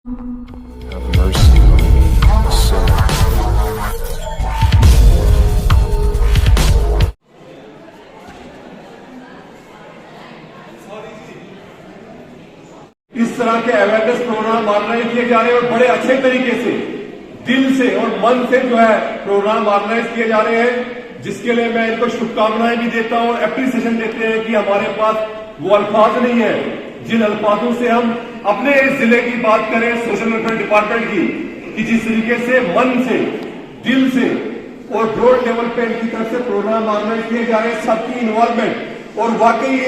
Have mercy on me, a sinner. इस तरह के अवेयरनेस प्रोग्राम ऑर्गेनाइज किए जा रहे हैं और बड़े अच्छे तरीके से दिल से और मन से जो है प्रोग्राम ऑर्गेनाइज किए जा रहे हैं, जिसके लिए मैं इनको शुभकामनाएं भी देता हूं और एप्रिसिएशन देते हैं कि हमारे पास वो अल्फाज नहीं है जिन अल्फाजों से हम अपने इस जिले की बात करें, सोशल वेलफेयर डिपार्टमेंट की, कि जिस तरीके से मन से, दिल से और ब्रॉड लेवल पे इनकी तरफ से प्रोग्राम ऑर्गेनाइज किए जा रहे हैं, सबकी इन्वॉल्वमेंट और वाकई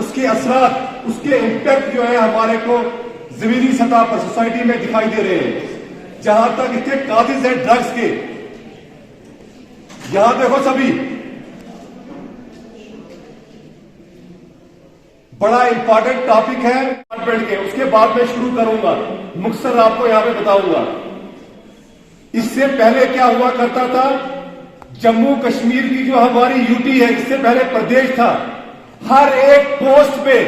उसके असरात, उसके इम्पैक्ट जो है हमारे को जमीनी सतह पर सोसाइटी में दिखाई दे रहे हैं। जहां तक इसके काजिज है ड्रग्स के, यहां देखो सभी बड़ा इंपॉर्टेंट टॉपिक है डिपार्टमेंट के, उसके बाद में शुरू करूंगा, मुख्तसर आपको यहां पे बताऊंगा। इससे पहले क्या हुआ करता था, जम्मू कश्मीर की जो हमारी यूटी है, इससे पहले प्रदेश था, हर एक पोस्ट पे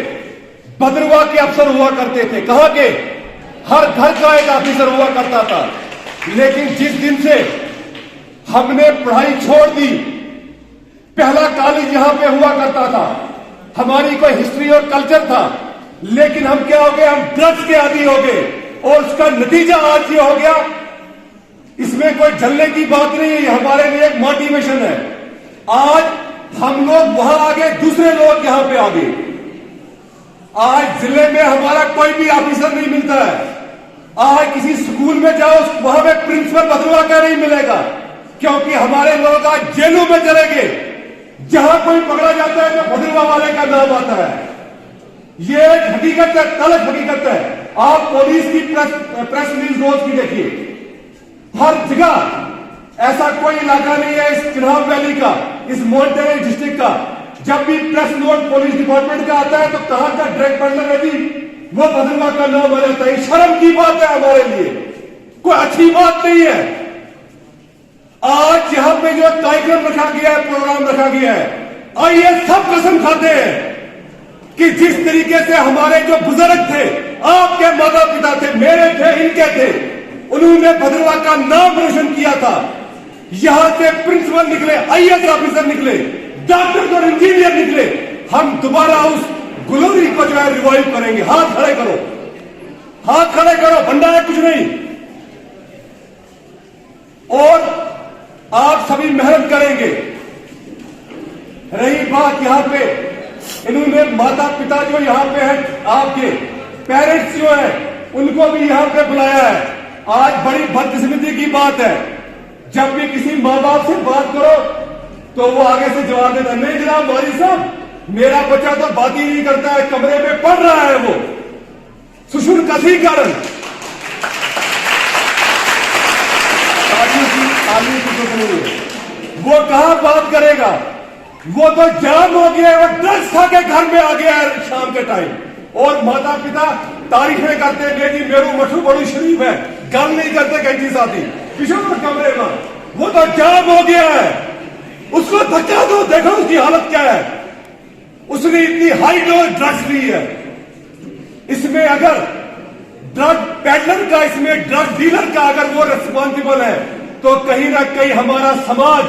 भद्रवाह के अफसर हुआ करते थे। कहां के? हर घर का एक ऑफिसर हुआ करता था। लेकिन जिस दिन से हमने पढ़ाई छोड़ दी, पहला कॉलेज यहां पे हुआ करता था, हमारी कोई हिस्ट्री और कल्चर था, लेकिन हम क्या हो गए, हम ड्रग्स के आदी हो गए और उसका नतीजा आज ये हो गया। इसमें कोई जलने की बात नहीं है, हमारे लिए एक मोटिवेशन है। आज हम लोग वहां आ गए, दूसरे लोग यहां पे आ गए। आज जिले में हमारा कोई भी ऑफिसर नहीं मिलता है। आज किसी स्कूल में जाओ, वहां पे प्रिंसिपल भद्रवाह का नहीं मिलेगा, क्योंकि हमारे लोग आज जेलों में चले गए। जहां कोई पकड़ा जाता है तो भद्रवाह वाले का नाम आता है। ये हकीकत है, तलब हकीकत है। आप पुलिस की प्रेस रिलीज रोज की देखिए, हर जगह ऐसा कोई इलाका नहीं है इस चिनाब वैली का, इस मॉन्टेनरी डिस्ट्रिक्ट का, जब भी प्रेस नोट पुलिस डिपार्टमेंट का आता है तो कहां का डायरेक्ट पार्टनर है जी, वो भद्रवाह का नाम आ जाता है। शर्म की बात है हमारे लिए, कोई अच्छी बात नहीं है। आज यहां पे जो कार्यक्रम रखा गया है, प्रोग्राम रखा गया है, आइए सब कसम खाते हैं कि जिस तरीके से हमारे जो बुजुर्ग थे, आपके माता पिता थे, मेरे थे, इनके थे, उन्होंने भद्रवाह का नाम रोशन किया था। यहां से प्रिंसिपल निकले, आईएएस ऑफिसर निकले, डॉक्टर और इंजीनियर निकले। हम दोबारा उस ग्लोरी को जो है रिवाइव करेंगे। हाथ खड़े करो, हाथ खड़े करो, बंदा है कुछ नहीं। और आप सभी मेहनत करेंगे। रही बात यहां पे, इन्होंने माता पिता जो यहां पे है, आपके पेरेंट्स जो है, उनको भी यहां पे बुलाया है। आज बड़ी बदकिस्मती की बात है, जब भी किसी माँ बाप से बात करो तो वो आगे से जवाब देता है, नहीं जनाब मौलवी साहब, मेरा बच्चा तो बात ही नहीं करता है, कमरे में पढ़ रहा है वो सुशुर कसी कारण। वो कहां बात करेगा, वो तो जाम हो गया है, वो ड्रग्स खा के घर में आ गया है शाम के टाइम। और माता पिता तारीफें करते हैं कि मेरू मठू बड़ू शरीफ है, गल नहीं करते कैंची साथी किशोर कमरे में, वो तो जाम हो गया है। उसको धक्का दो, देखो उसकी हालत क्या है। उसने इतनी हाई डोज ड्रग्स ली है। इसमें अगर ड्रग पैडलर का, इसमें ड्रग डीलर का अगर वो रिस्पॉन्सिबल है, तो कहीं ना कहीं हमारा समाज,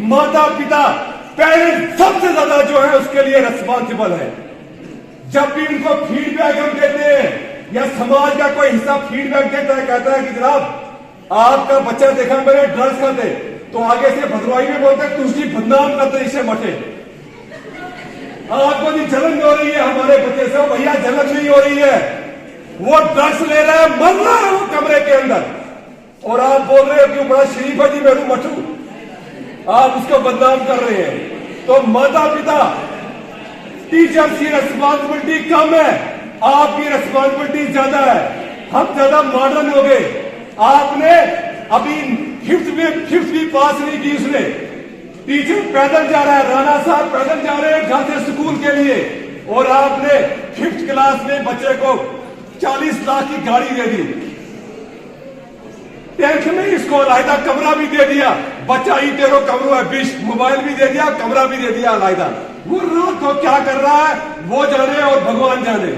माता पिता, पेरेंट्स सबसे ज्यादा जो है उसके लिए रिस्पॉन्सिबल है। जब भी उनको फीडबैक हम देते हैं या समाज का कोई हिस्सा फीडबैक देता है, कहता है कि जनाब आपका बच्चा देखा मेरे ड्रग्स खाते, तो आगे से भद्रवाही में बोलते हैं तुझी बदनाम करते, इसे मटे। आपको भी जलन हो रही है हमारे बच्चे से, भैया जलन नहीं हो रही है, वो ड्रग्स ले रहा है, मर रहा है वो कमरे के अंदर, और आप बोल रहे हो कि बड़ा शरीफ है जी मेरू मठू, आप उसको बदनाम कर रहे हैं। तो माता पिता, टीचर्स की रिस्पॉन्सिबिलिटी कम है, आपकी रिस्पॉन्सिबिलिटी ज्यादा है। हम ज्यादा मॉडर्न हो गए। आपने अभी फिफ्थ भी पास नहीं की उसने। टीचर पैदल जा रहा है, राणा साहब पैदल जा रहे हैं घर से स्कूल के लिए, और आपने 5th क्लास में बच्चे को 40 लाख की गाड़ी दे दी। 10th में इसको अलहदा कमरा भी दे दिया, बच्चा ही तेरो कमरो है, 20 मोबाइल भी दे दिया, कमरा भी दे दिया अलहदा। वो रात को क्या कर रहा है वो जाने और भगवान जाने।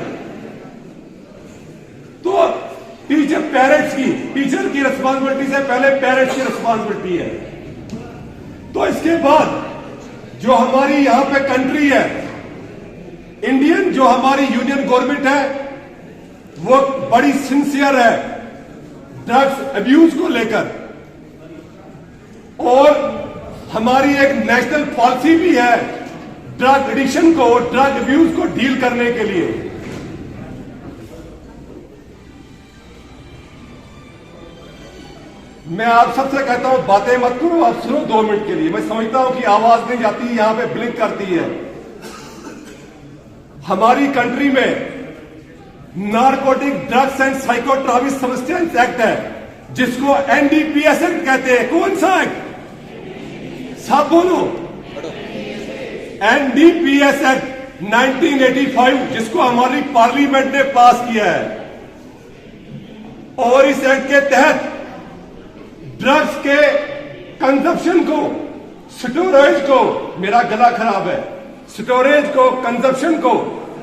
तो पेरेंट्स की, टीचर की रिस्पॉन्सिबिलिटी से पहले पेरेंट्स की रिस्पॉन्सिबिलिटी है। तो इसके बाद जो हमारी यहां पे कंट्री है, इंडियन जो हमारी यूनियन गवर्नमेंट है, वो बड़ी सिंसियर है ड्रग्स अब्यूज को लेकर, और हमारी एक नेशनल पॉलिसी भी है ड्रग एडिक्शन को, ड्रग अब्यूज को डील करने के लिए। मैं आप सबसे कहता हूं बातें मत करो, आप सुनो 2 मिनट के लिए। मैं समझता हूं कि आवाज नहीं जाती, यहां पे ब्लिंक करती है। हमारी कंट्री में narcotic drugs and psychotropic substance act है, जिसको एनडीपीएस एक्ट कहते हैं। कौन सा एक्ट? सब बोलो। एनडीपीएस एक्ट 1985, जिसको हमारी पार्लियामेंट ने पास किया है, और इस एक्ट के तहत ड्रग्स के कंजप्शन को, स्टोरेज को, मेरा गला खराब है, स्टोरेज को, कंजप्शन को,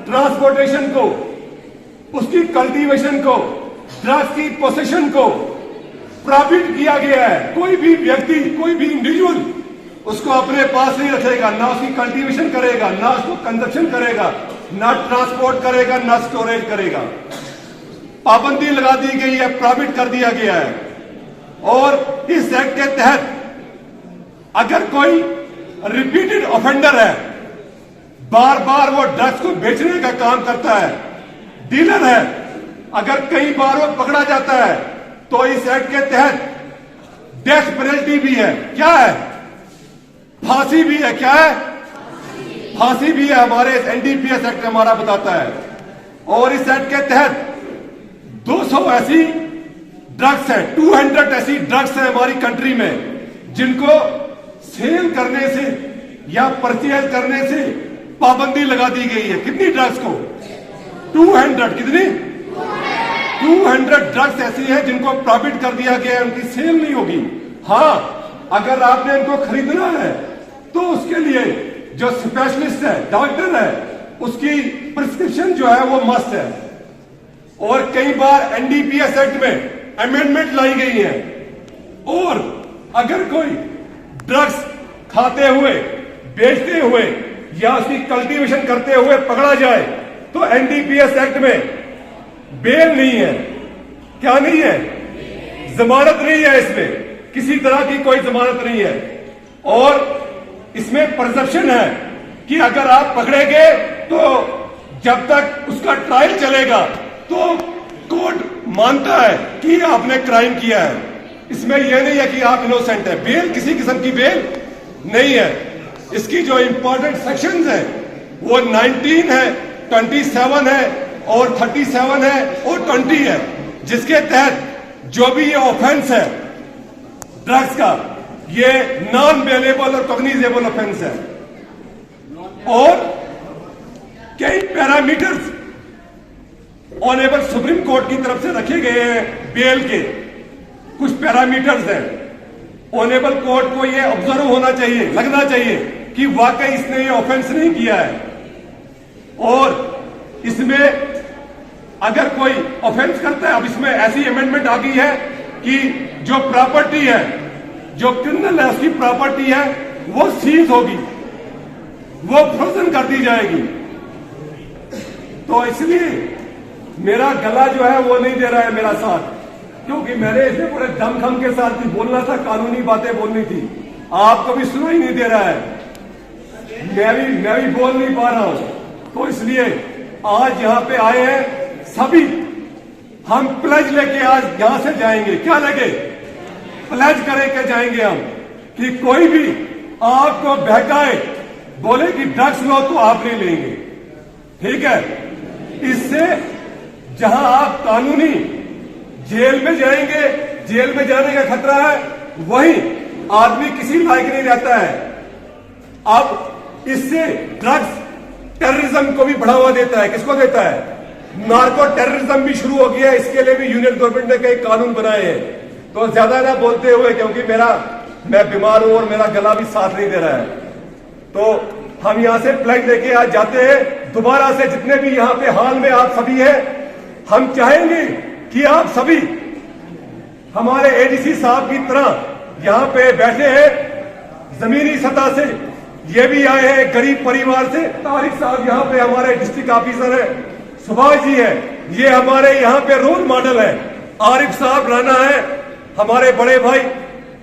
ट्रांसपोर्टेशन को, उसकी कल्टीवेशन को, ड्रग्स की पोसेशन को प्रोहिबिट किया गया है। कोई भी व्यक्ति, कोई भी इंडिविजुअल उसको अपने पास नहीं रखेगा, ना उसकी कल्टीवेशन करेगा, ना उसको कंजप्शन करेगा, ना ट्रांसपोर्ट करेगा, ना स्टोरेज करेगा। पाबंदी लगा दी गई है, प्रोहिबिट कर दिया गया है। और इस एक्ट के तहत अगर कोई रिपीटेड ऑफेंडर है, बार बार वो ड्रग्स को बेचने का काम करता है, डीलर है, अगर कई बार वो पकड़ा जाता है, तो इस एक्ट के तहत डेथ पेनल्टी भी है। क्या है? फांसी भी है। क्या है? फांसी भी है। हमारे एनडीपीएस एक्ट हमारा बताता है। और इस एक्ट के तहत 200 ऐसी ड्रग्स है, 200 ऐसी ड्रग्स है हमारी कंट्री में, जिनको सेल करने से या परचेज करने से पाबंदी लगा दी गई है। कितनी ड्रग्स को? 200। कितनी? 200 ड्रग्स ऐसी है जिनको प्रोहिबिट कर दिया गया है, उनकी सेल नहीं होगी। हां, अगर आपने इनको खरीदना है तो उसके लिए जो स्पेशलिस्ट है, डॉक्टर है, उसकी प्रिस्क्रिप्शन जो है वो मस्ट है। और कई बार एनडीपीएस एक्ट में अमेंडमेंट लाई गई है, और अगर कोई ड्रग्स खाते हुए, बेचते हुए या उसकी कल्टीवेशन करते हुए पकड़ा जाए, तो एनडीपीएस एक्ट में बेल नहीं है। क्या नहीं है? जमानत नहीं है। इसमें किसी तरह की कोई जमानत नहीं है। और इसमें परसेप्शन है कि अगर आप पकड़े गए तो जब तक उसका ट्रायल चलेगा तो कोर्ट मानता है कि आपने क्राइम किया है। इसमें यह नहीं है कि आप इनोसेंट है। बेल, किसी किस्म की बेल नहीं है। इसकी जो इंपॉर्टेंट सेक्शंस हैं वो 19 है, 27 है, और 37 है, और 20 है, जिसके तहत जो भी ये ऑफेंस है ड्रग्स का, ये नॉन बेलेबल और कॉग्निजेबल ऑफेंस है। और कई पैरामीटर्स ऑनरेबल सुप्रीम कोर्ट की तरफ से रखे गए हैं बेल के। कुछ पैरामीटर्स हैं। ऑनरेबल कोर्ट को ये ऑब्जर्व होना चाहिए, लगना चाहिए कि वाकई इसने ये ऑफेंस नहीं किया है। और इसमें अगर कोई ऑफेंस करता है, अब इसमें ऐसी अमेंडमेंट आ गई है कि जो प्रॉपर्टी है, जो क्रिमिनल है, उसकी प्रॉपर्टी है, वो सीज होगी, वो फ्रोजन कर दी जाएगी। तो इसलिए मेरा गला जो है वो नहीं दे रहा है मेरा साथ, क्योंकि मैंने इसे पूरे दमखम के साथ भी बोलना था, कानूनी बातें बोलनी थी। आपको भी सुना ही नहीं दे रहा है, मैं भी बोल नहीं पा रहा हूं। तो इसलिए आज यहां पे आए हैं सभी, हम प्लेज लेके आज यहां से जाएंगे। क्या लगे? प्लेज करके जाएंगे हम कि कोई भी आपको बहकाए, बोले कि ड्रग्स लो तो आप नहीं लेंगे। ठीक है? इससे जहां आप कानूनी जेल में जाएंगे, जेल में जाने का खतरा है, वहीं आदमी किसी लायक नहीं रहता है। अब इससे ड्रग्स टेररिज्म को भी बढ़ावा देता है। किसको देता है? नार्को टेररिज्म भी शुरू हो गया है। इसके लिए भी यूनियन गवर्नमेंट ने कई कानून बनाए हैं। तो ज्यादा ना बोलते हुए, क्योंकि मैं बीमार हूं और मेरा गला भी साथ नहीं दे रहा है, तो हम यहां से प्लेज लेके आज जाते हैं। दोबारा से जितने भी यहां पे हाल में आप सभी हैं, हम चाहेंगे कि आप सभी हमारे एडीसी साहब की तरह यहाँ पे बैठे हैं जमीनी सतह से, ये भी आए हैं गरीब परिवार से। तारिक साहब यहाँ पे हमारे डिस्ट्रिक्ट ऑफिसर है, सुभाष जी है, ये हमारे यहाँ पे रोल मॉडल है। आरिफ साहब राणा है हमारे बड़े भाई,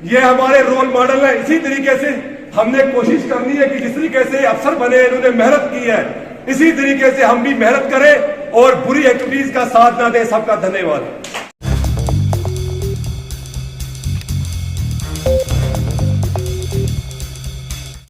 ये हमारे रोल मॉडल है। इसी तरीके से हमने कोशिश करनी है कि जिस तरीके से अफसर बने इन्होंने मेहनत की है, इसी तरीके से हम भी मेहनत करें और बुरी एक्टिविटीज का साथ ना दें। सबका धन्यवाद।